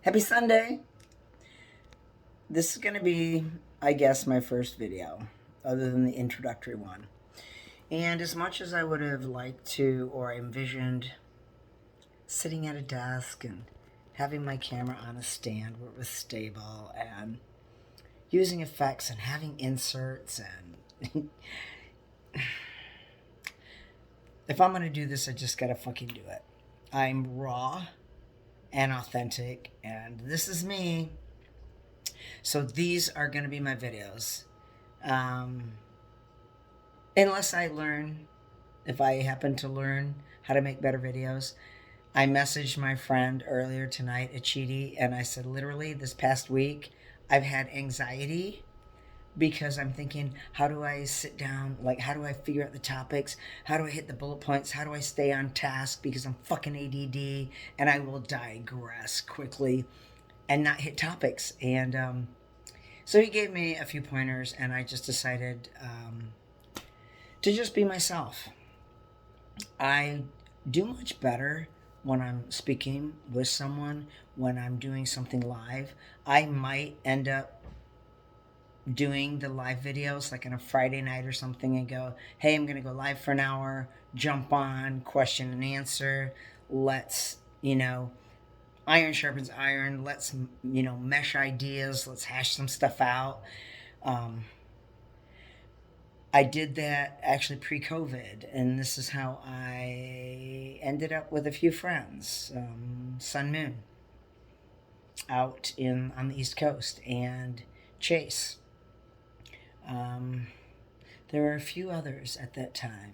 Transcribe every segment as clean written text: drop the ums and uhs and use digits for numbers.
Happy Sunday! This is going to be, I guess, my first video, other than the introductory one. And as much as I would have liked to, or envisioned, sitting at a desk and having my camera on a stand where it was stable and using effects and having inserts and... If I'm going to do this, I just got to fucking do it. I'm raw and authentic, and this is me. So these are going to be my videos. Unless I learn, if I happen to learn how to make better videos. I messaged my friend earlier tonight, Achidi, and I said, literally, this past week, I've had anxiety because I'm thinking, how do I sit down? Like, how do I figure out the topics? How do I hit the bullet points? How do I stay on task? Because I'm fucking ADD and I will digress quickly and not hit topics. And so he gave me a few pointers, and I just decided to just be myself. I do much better when I'm speaking with someone, when I'm doing something live. I might end up doing the live videos like on a Friday night or something and go, hey, I'm going to go live for an hour, jump on, question and answer. Let's, iron sharpens iron. Let's, mesh ideas. Let's hash some stuff out. I did that actually pre-COVID, and this is how I ended up with a few friends, Sun Moon, out on the East Coast, and Chase. There were a few others at that time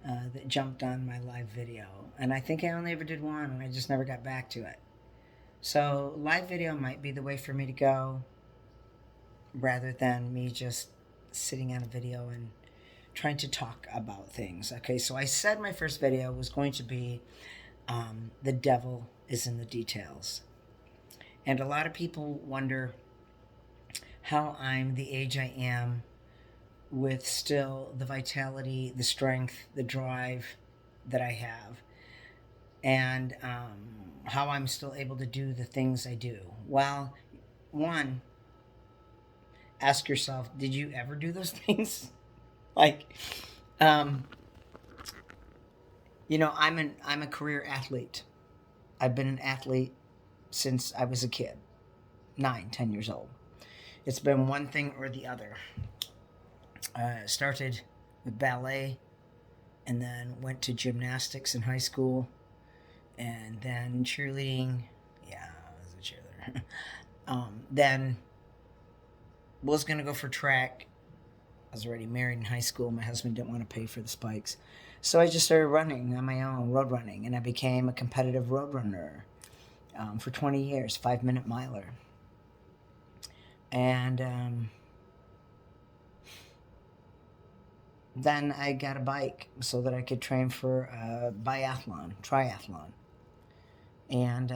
that jumped on my live video, and I think I only ever did one, and I just never got back to it. So live video might be the way for me to go, rather than me just sitting on a video and trying to talk about things. Okay, so I said my first video was going to be the devil is in the details. And a lot of people wonder how I'm the age I am with still the vitality, the strength, the drive that I have, and how I'm still able to do the things I do. Well, one, ask yourself, did you ever do those things? I'm a career athlete. I've been an athlete since I was a kid, 10 years old. It's been one thing or the other. Started with ballet, and then went to gymnastics in high school, and then cheerleading. Yeah, I was a cheerleader. Then was going to go for track. I was already married in high school. My husband didn't want to pay for the spikes. So I just started running on my own, road running, and I became a competitive road runner for 20 years, 5-minute miler. And then I got a bike so that I could train for a triathlon. And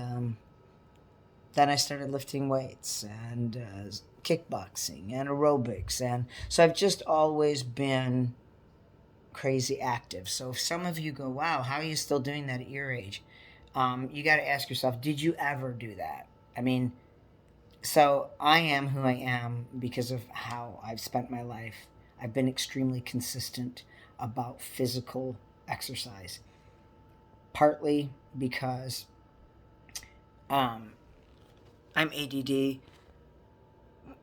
then I started lifting weights and kickboxing and aerobics. And so I've just always been crazy active. So if some of you go, wow, how are you still doing that at your age? You got to ask yourself, did you ever do that? I mean, so I am who I am because of how I've spent my life. I've been extremely consistent about physical exercise. Partly because I'm ADD.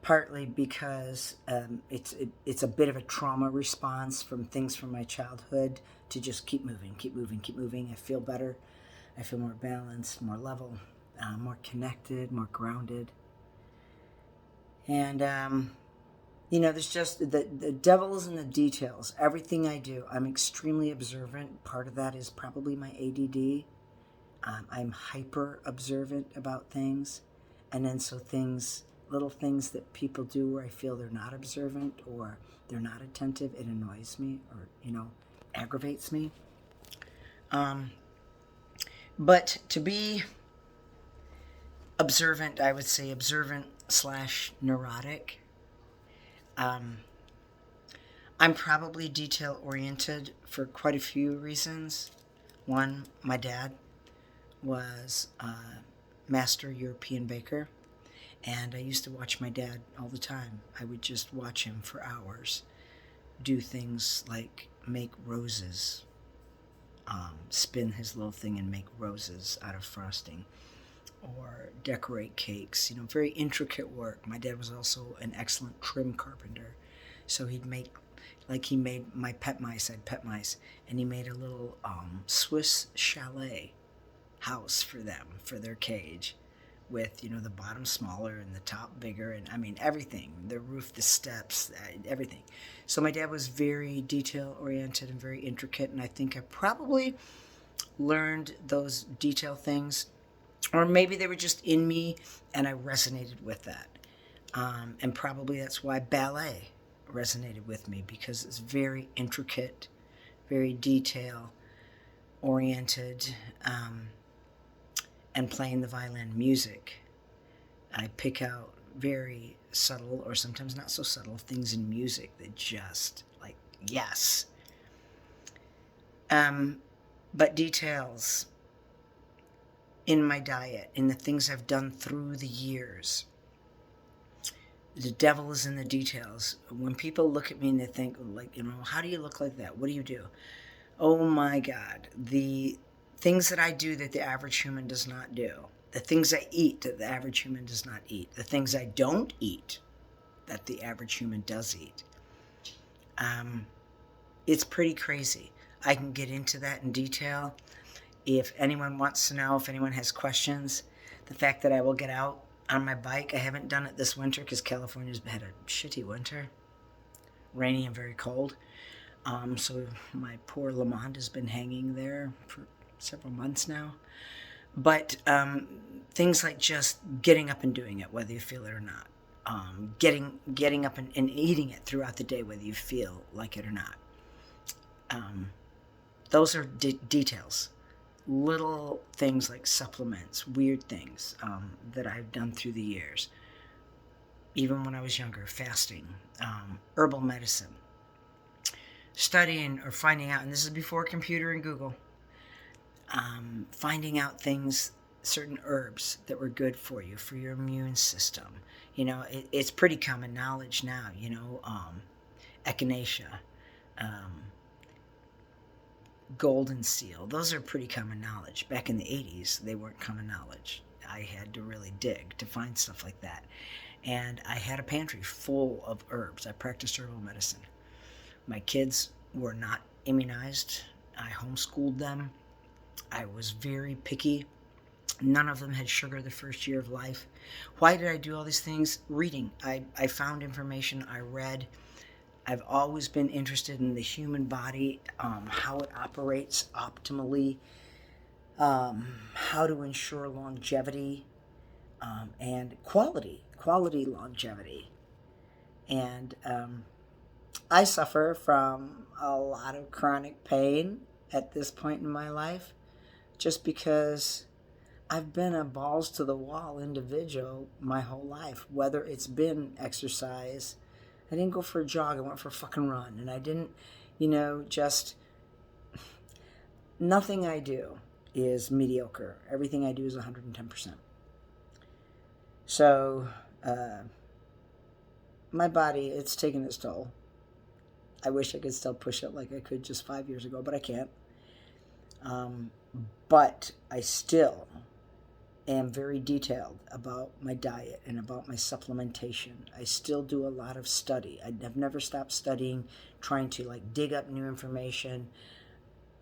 Partly because it's a bit of a trauma response from things from my childhood to just keep moving. I feel better. I feel more balanced, more level, more connected, more grounded. And, there's just the devil's in the details. Everything I do, I'm extremely observant. Part of that is probably my ADD. I'm hyper observant about things. And then so little things that people do where I feel they're not observant or they're not attentive, it annoys me or, aggravates me. But to be observant, I would say observant/neurotic. I'm probably detail-oriented for quite a few reasons. One, my dad was master European baker. And I used to watch my dad all the time. I would just watch him for hours do things like make roses, spin his little thing and make roses out of frosting, or decorate cakes, very intricate work. My dad was also an excellent trim carpenter. So he made my pet mice, I had pet mice, and he made a little Swiss chalet house for them, for their cage, with, the bottom smaller and the top bigger, and I mean, everything, the roof, the steps, everything. So my dad was very detail oriented and very intricate, and I think I probably learned those detail things, or maybe they were just in me and I resonated with that. And probably that's why ballet resonated with me, because it's very intricate, very detail oriented, and playing the violin music. I pick out very subtle, or sometimes not so subtle, things in music that just, like, yes. But details in my diet, in the things I've done through the years. The devil is in the details. When people look at me and they think, like, how do you look like that? What do you do? Oh my God. The things that I do that the average human does not do. The things I eat that the average human does not eat. The things I don't eat that the average human does eat. It's pretty crazy. I can get into that in detail. If anyone wants to know, if anyone has questions, the fact that I will get out on my bike. I haven't done it this winter because California's had a shitty winter. Rainy and very cold. So my poor Lamont has been hanging there for several months now. But things like just getting up and doing it, whether you feel it or not. Getting up and eating it throughout the day, whether you feel like it or not. Those are details. Little things like supplements, weird things that I've done through the years. Even when I was younger, fasting, herbal medicine, studying or finding out, and this is before computer and Google, finding out things, certain herbs that were good for you, for your immune system. It's pretty common knowledge now, echinacea, golden seal. Those are pretty common knowledge. Back in the 80s, they weren't common knowledge. I had to really dig to find stuff like that. And I had a pantry full of herbs. I practiced herbal medicine. My kids were not immunized. I homeschooled them. I was very picky. None of them had sugar the first year of life. Why did I do all these things? Reading. I found information. I read. I've always been interested in the human body, how it operates optimally, how to ensure longevity, and quality longevity. And I suffer from a lot of chronic pain at this point in my life, just because I've been a balls to the wall individual my whole life, whether it's been exercise. I didn't go for a jog, I went for a fucking run. And I didn't, just nothing I do is mediocre. Everything I do is 110%. So, my body, it's taken its toll. I wish I could still push it like I could just 5 years ago, but I can't. But I still am very detailed about my diet and about my supplementation. I still do a lot of study. I've never stopped studying, trying to dig up new information.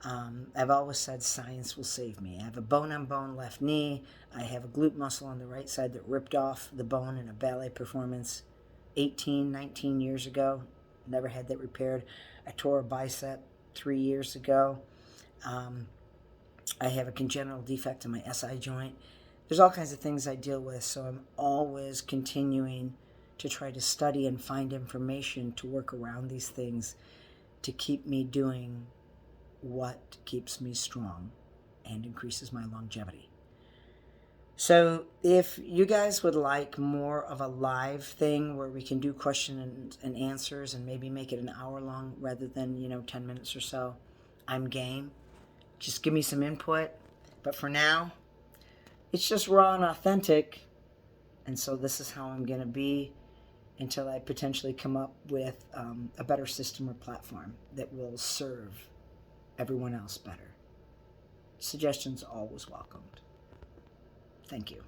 I've always said science will save me. I have a bone-on-bone left knee. I have a glute muscle on the right side that ripped off the bone in a ballet performance 18, 19 years ago. Never had that repaired. I tore a bicep 3 years ago. I have a congenital defect in my SI joint. There's all kinds of things I deal with, so I'm always continuing to try to study and find information to work around these things to keep me doing what keeps me strong and increases my longevity. So if you guys would like more of a live thing where we can do question and answers and maybe make it an hour long rather than, 10 minutes or so, I'm game. Just give me some input. But for now, It's just raw and authentic. And so this is how I'm going to be until I potentially come up with a better system or platform that will serve everyone else better. Suggestions always welcomed. Thank you.